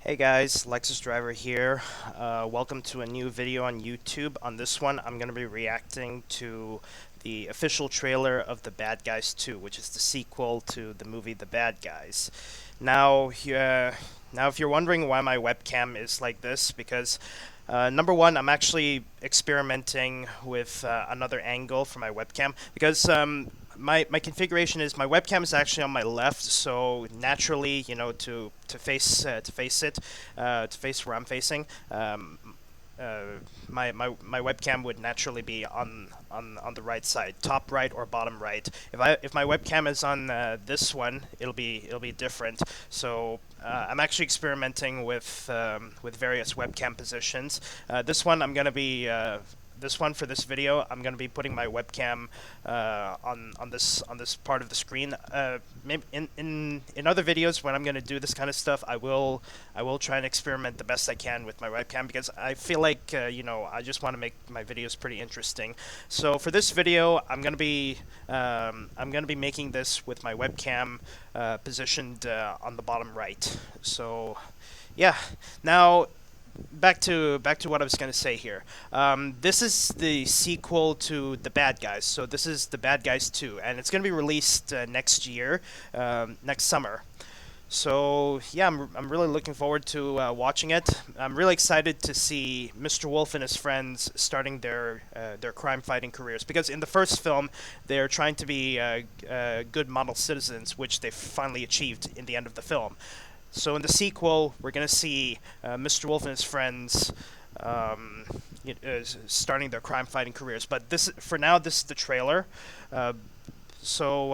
Hey guys, Lexus Driver here. Welcome to a new video on YouTube. On this one, I'm going to be reacting to the official trailer of The Bad Guys 2, which is the sequel to the movie The Bad Guys. Now, if you're wondering why my webcam is like this, because number one, I'm actually experimenting with another angle for my webcam, because my configuration is my webcam is actually on my left, so naturally, you know, to face where I'm facing, my webcam would naturally be on the right side, top right or bottom right. If my webcam is on this one, it'll be different. So I'm actually experimenting with various webcam positions. This one I'm gonna be for this video, I'm gonna be putting my webcam on this part of the screen. Maybe in other videos, when I'm gonna do this kind of stuff, I will try and experiment the best I can with my webcam, because I feel like you know, I just want to make my videos pretty interesting. So for this video, I'm gonna be making this with my webcam positioned on the bottom right. So yeah, now. Back to what I was going to say here. This is the sequel to The Bad Guys. So this is The Bad Guys 2, and it's going to be released next year, next summer. So yeah, I'm really looking forward to watching it. I'm really excited to see Mr. Wolf and his friends starting their crime-fighting careers, because in the first film they're trying to be good model citizens, which they finally achieved in the end of the film. So in the sequel, we're going to see Mr. Wolf and his friends starting their crime-fighting careers. But for now, this is the trailer. So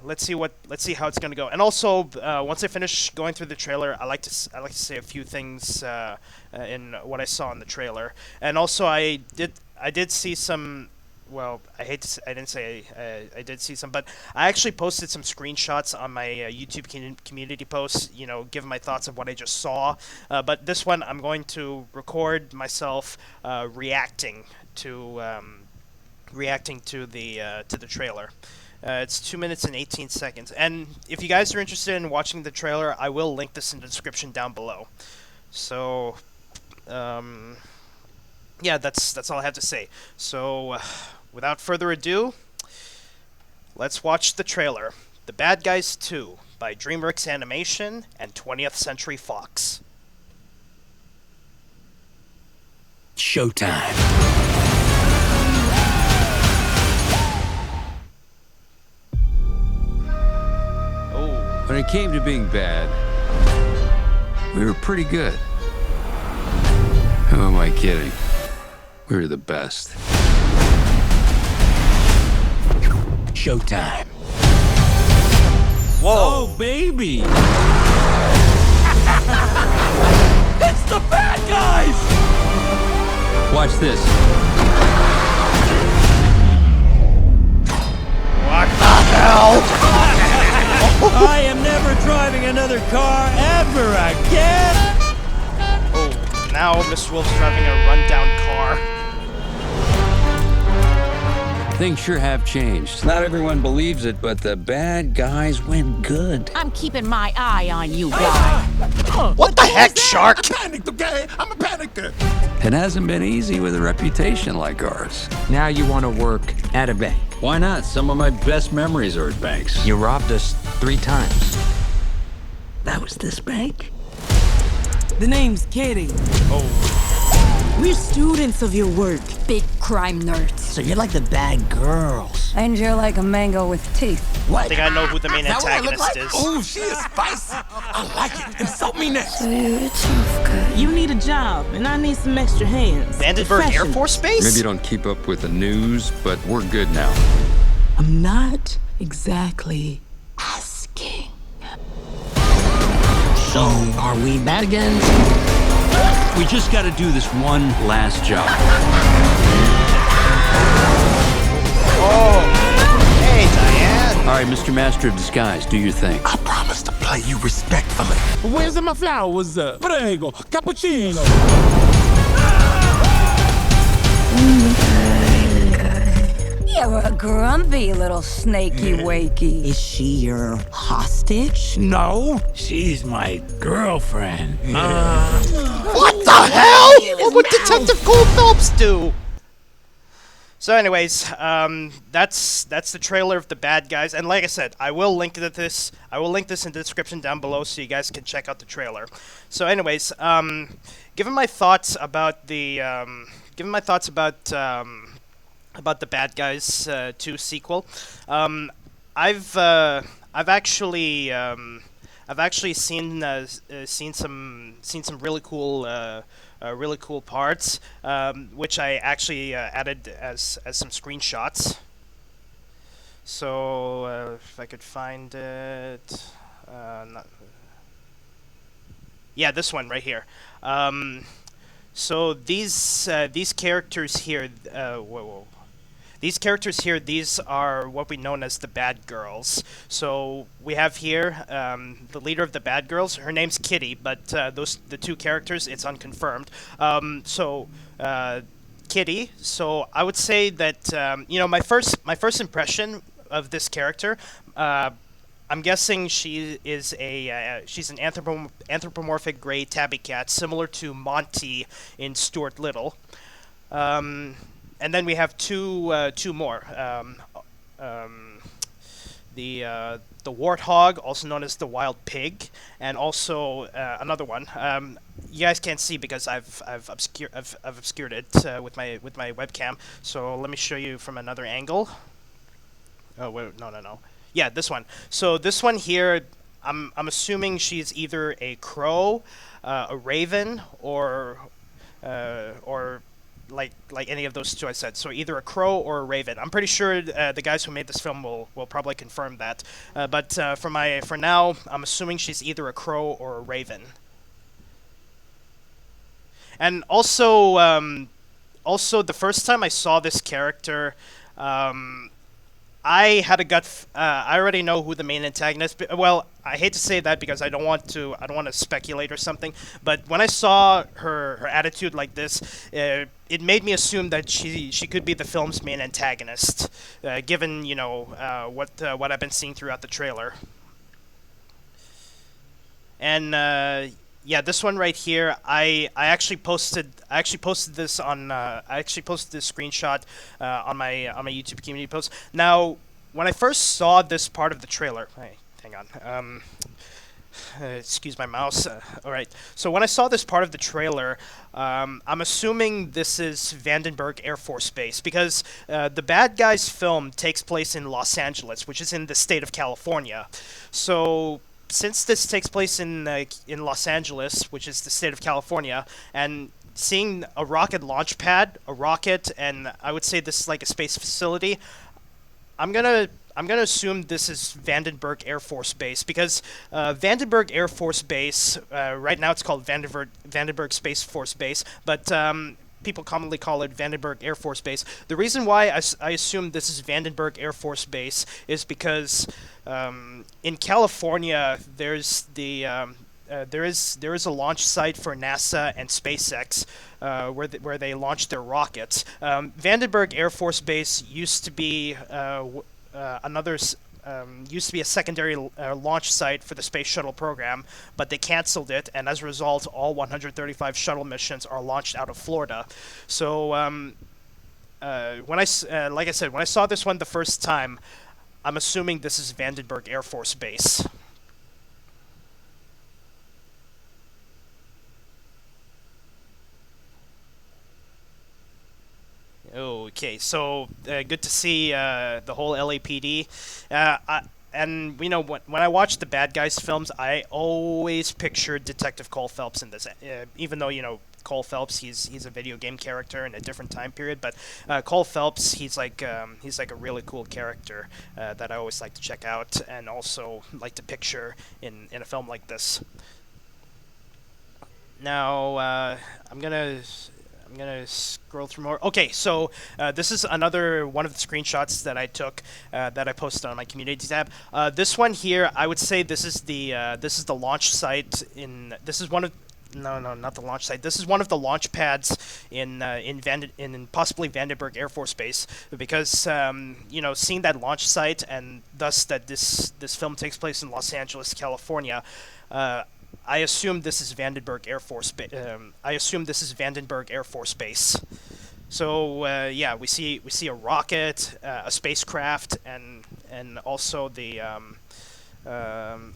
let's see how it's going to go. And also, once I finish going through the trailer, I like to say a few things in what I saw in the trailer. And also, I did see some. Well, I didn't say I did see some, but I actually posted some screenshots on my YouTube community posts, you know, giving my thoughts of what I just saw. But this one, I'm going to record myself reacting to the trailer. It's 2 minutes and 18 seconds, and if you guys are interested in watching the trailer, I will link this in the description down below. So, yeah, that's all I have to say. So, without further ado, let's watch the trailer. The Bad Guys 2 by DreamWorks Animation and 20th Century Fox. Showtime. Oh. When it came to being bad, we were pretty good. Who am I kidding? We were the best. Showtime. Whoa. Oh, baby! It's the bad guys! Watch this. What the hell? I am never driving another car ever again! Oh, now Mr. Wolf's driving a rundown car. Things sure have changed. Not everyone believes it, but the bad guys went good. I'm keeping my eye on you guys. What the heck, Shark? I panicked, okay? I'm a panicker. It hasn't been easy with a reputation like ours. Now you want to work at a bank. Why not? Some of my best memories are at banks. You robbed us 3 times. That was this bank? The name's Katie. Oh. We're students of your work. Big crime nerds. So you're like the bad girls. And you're like a mango with teeth. I think I know who the main antagonist is. Oh, she is spicy. I like it. Insult me next. So you're a tough guy. You need a job, and I need some extra hands. Vandenberg Air Force Base? Maybe you don't keep up with the news, but we're good now. I'm not exactly asking. So, are we bad again? We just got to do this one last job. Oh, hey, Diane. All right, Mr. Master of Disguise, do your thing. I promise to play you respectfully. Where's my flowers? Prego, cappuccino. You're a grumpy little snaky wakey. Is she your hostage? No, she's my girlfriend. What the hell? What would Detective Cole Phelps do? So anyways, that's the trailer of The Bad Guys, and like I said, I will link this in the description down below so you guys can check out the trailer. So anyways, given my thoughts about the The Bad Guys 2 sequel, I've actually seen some really cool parts, which I actually added as some screenshots. So if I could find it, yeah, this one right here. So these characters here, These characters here, these are what we know as the Bad Girls. So we have here the leader of the Bad Girls. Her name's Kitty, but the two characters, it's unconfirmed. Kitty. So I would say that my first impression of this character, I'm guessing she's an anthropomorphic gray tabby cat, similar to Monty in Stuart Little. And then we have two more. The warthog, also known as the wild pig, and also another one. You guys can't see because I've obscured it with my webcam. So let me show you from another angle. Oh wait, no. Yeah, this one. So this one here, I'm assuming she's either a crow, a raven, or like any of those two I said. So either a crow or a raven. I'm pretty sure the guys who made this film will probably confirm that. But for now, I'm assuming she's either a crow or a raven. And also the first time I saw this character, I had a gut. I already know who the main antagonist. Well, I hate to say that because I don't want to speculate or something. But when I saw her attitude like this, it made me assume that she could be the film's main antagonist, given what I've been seeing throughout the trailer. And yeah, this one right here, I actually posted this on this screenshot on my YouTube community post. Now, when I first saw this part of the trailer, hang on, excuse my mouse. All right, so when I saw this part of the trailer, I'm assuming this is Vandenberg Air Force Base because the Bad Guys film takes place in Los Angeles, which is in the state of California. So since this takes place in Los Angeles, which is the state of California, and seeing a rocket launch pad, a rocket, and I would say this is like a space facility, I'm gonna assume this is Vandenberg Air Force Base because Vandenberg Air Force Base, right now it's called Vandenberg Space Force Base, but people commonly call it Vandenberg Air Force Base. The reason why I assume this is Vandenberg Air Force Base is because in California there's there is a launch site for NASA and SpaceX where they launch their rockets. Vandenberg Air Force Base used to be a secondary launch site for the space shuttle program, but they canceled it, and as a result, all 135 shuttle missions are launched out of Florida. So, like I said, when I saw this one the first time, I'm assuming this is Vandenberg Air Force Base. Okay, so good to see the whole LAPD. And when I watch the Bad Guys films, I always pictured Detective Cole Phelps in this. Even though Cole Phelps, he's a video game character in a different time period, but Cole Phelps, he's like a really cool character that I always like to check out and also like to picture in a film like this. Now I'm gonna scroll through more. Okay, so this is another one of the screenshots that I took that I posted on my community tab. This one here, I would say this is the launch site in. This is one of no, not the launch site. This is one of the launch pads in possibly Vandenberg Air Force Base, because seeing that launch site and thus that this film takes place in Los Angeles, California. I assume this is Vandenberg Air Force. I assume this is Vandenberg Air Force Base. So yeah, we see a rocket, a spacecraft, and also the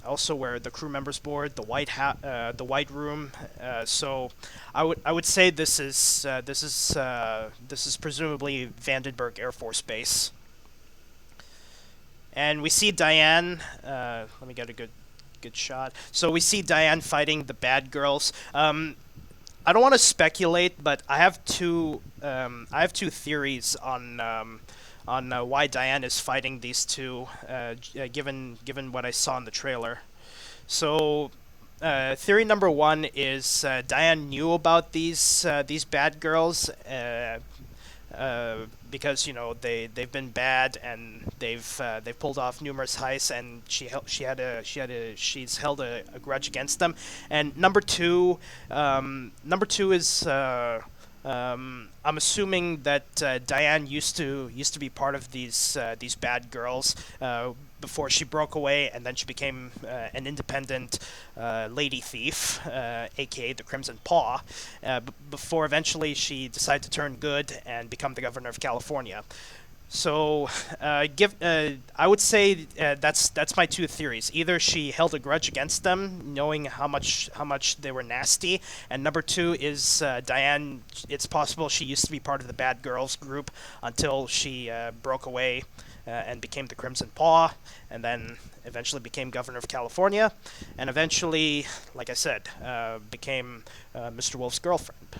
also where the crew members board, the white room. So I would say this is presumably Vandenberg Air Force Base. And we see Diane. Let me get a good shot. So we see Diane fighting the bad girls. I don't want to speculate, but I have two theories on why Diane is fighting these two, given what I saw in the trailer. So, theory number one is Diane knew about these bad girls, because they've been bad and they've pulled off numerous heists, and she's held a grudge against them. And number two is I'm assuming that Diane used to be part of these bad girls before she broke away, and then she became an independent lady thief, aka the Crimson Paw, before eventually she decided to turn good and become the governor of California. So, I would say that's my two theories. Either she held a grudge against them, knowing how much they were nasty, and number two is Diane. It's possible she used to be part of the bad girls group until she broke away and became the Crimson Paw, and then eventually became governor of California, and eventually, like I said, became Mr. Wolf's girlfriend.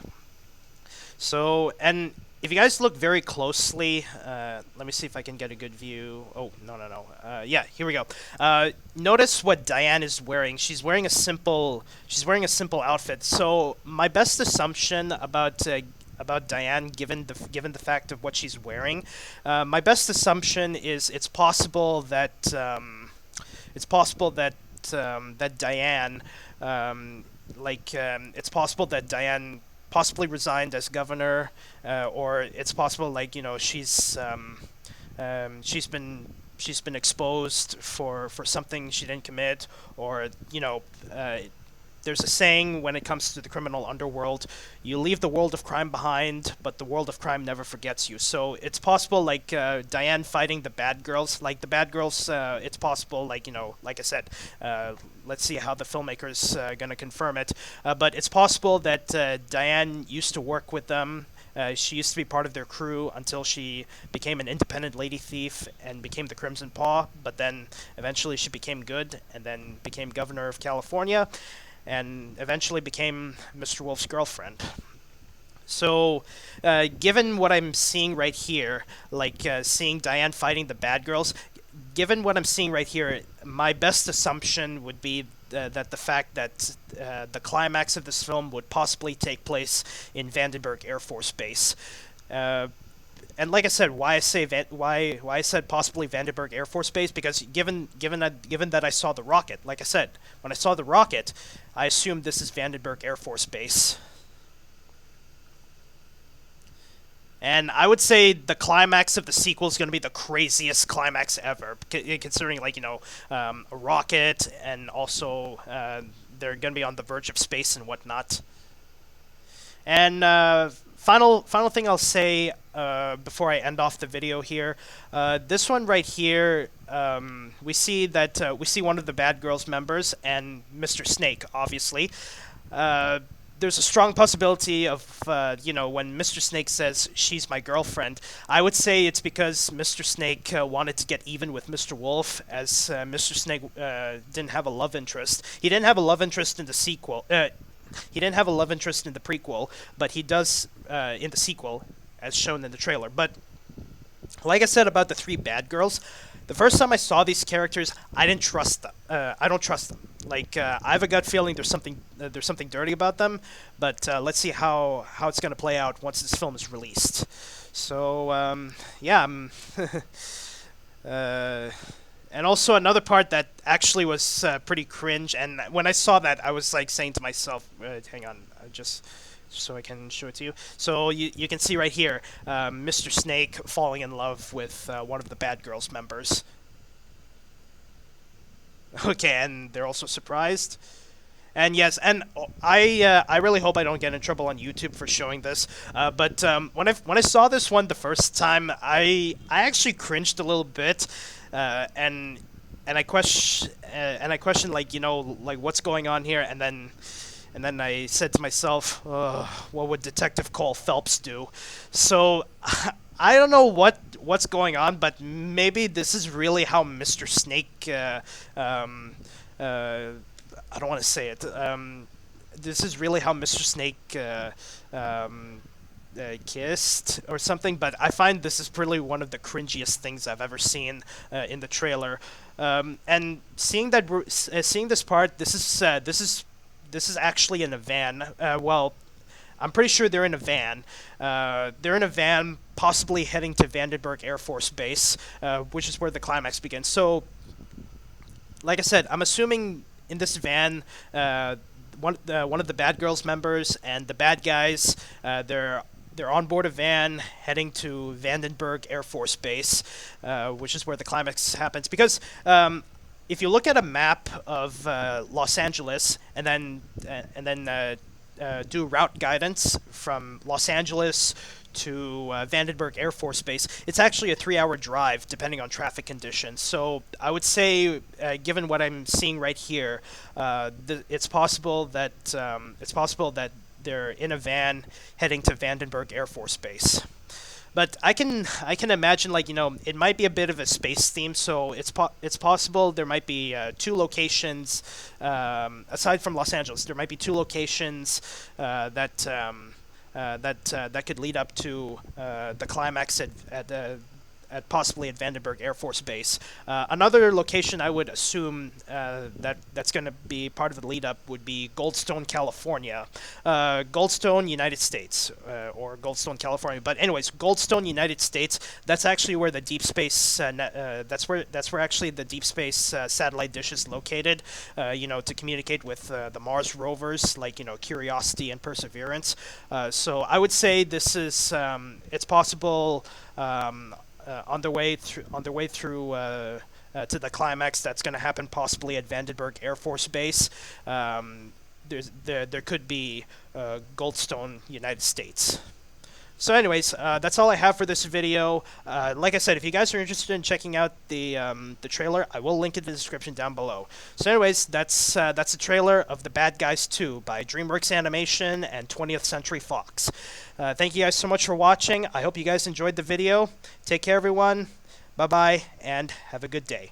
So, and if you guys look very closely, let me see if I can get a good view. Oh, no. Yeah, here we go. Notice what Diane is wearing. She's wearing a simple outfit. So my best assumption about Diane, given the fact of what she's wearing, my best assumption is it's possible that Diane, it's possible that Diane possibly resigned as governor, or it's possible she's been exposed for something she didn't commit, or there's a saying when it comes to the criminal underworld: you leave the world of crime behind, but the world of crime never forgets you. So it's possible, Diane fighting the bad girls. Like the bad girls, it's possible, like I said, let's see how the filmmakers gonna confirm it. But it's possible that Diane used to work with them. She used to be part of their crew until she became an independent lady thief and became the Crimson Paw. But then eventually she became good and then became governor of California, and eventually became Mr. Wolf's girlfriend. So, given what I'm seeing right here, seeing Diane fighting the bad girls, given what I'm seeing right here, my best assumption would be that the fact that the climax of this film would possibly take place in Vandenberg Air Force Base. And like I said, why I said possibly Vandenberg Air Force Base, because given that I saw the rocket, like I said, when I saw the rocket, I assumed this is Vandenberg Air Force Base. And I would say the climax of the sequel is going to be the craziest climax ever, considering a rocket, and also they're going to be on the verge of space and whatnot. And final thing I'll say before I end off the video here, this one right here, we see one of the bad girls members and Mr. Snake, obviously. There's a strong possibility of, when Mr. Snake says, "She's my girlfriend," I would say it's because Mr. Snake wanted to get even with Mr. Wolf, as Mr. Snake didn't have a love interest. He didn't have a love interest in the sequel. He didn't have a love interest in the prequel, but he does in the sequel, as shown in the trailer. But like I said about the three bad girls, the first time I saw these characters, I didn't trust them. I don't trust them. I have a gut feeling there's something dirty about them. But let's see how it's going to play out once this film is released. So yeah, And also another part that actually was pretty cringe, and when I saw that, I was like saying to myself, hang on, just so I can show it to you. So you can see right here, Mr. Snake falling in love with one of the Bad Girls members. Okay, and they're also surprised. And yes, and I really hope I don't get in trouble on YouTube for showing this. But when I saw this one the first time, I actually cringed a little bit, and I questioned, like, you know, like, what's going on here, and then I said to myself, what would Detective Cole Phelps do? So I don't know what's going on, but maybe this is really how Mr. Snake I don't want to say it. This is really how Mr. Snake kissed or something, but I find this is probably one of the cringiest things I've ever seen in the trailer. And seeing this part, this is actually in a van. Well, I'm pretty sure they're in a van. They're in a van, possibly heading to Vandenberg Air Force Base, which is where the climax begins. So, like I said, I'm assuming in this van, one of the Bad Girls members and the bad guys, they're on board a van heading to Vandenberg Air Force Base, which is where the climax happens. Because if you look at a map of Los Angeles and then do route guidance from Los Angeles to Vandenberg Air Force Base, it's actually a 3-hour drive depending on traffic conditions. So I would say, given what I'm seeing right here, it's possible that they're in a van heading to Vandenberg Air Force Base. But I can imagine, like, you know, it might be a bit of a space theme, so it's possible there might be 2 locations aside from Los Angeles. There might be 2 locations that could lead up to the climax at possibly at Vandenberg Air Force Base. Another location I would assume that's going to be part of the lead up would be Goldstone, California. Goldstone, United States, or Goldstone, California. But anyways, Goldstone, United States. That's actually where the deep space. That's where actually the deep space satellite dish is located. You know, to communicate with the Mars rovers, like, you know, Curiosity and Perseverance. So I would say this is it's possible. On their way through to the climax that's going to happen possibly at Vandenberg Air Force Base. There could be Goldstone, United States. So anyways, that's all I have for this video. Like I said, if you guys are interested in checking out the trailer, I will link it in the description down below. So anyways, that's a trailer of The Bad Guys 2 by DreamWorks Animation and 20th Century Fox. Thank you guys so much for watching. I hope you guys enjoyed the video. Take care, everyone. Bye-bye, and have a good day.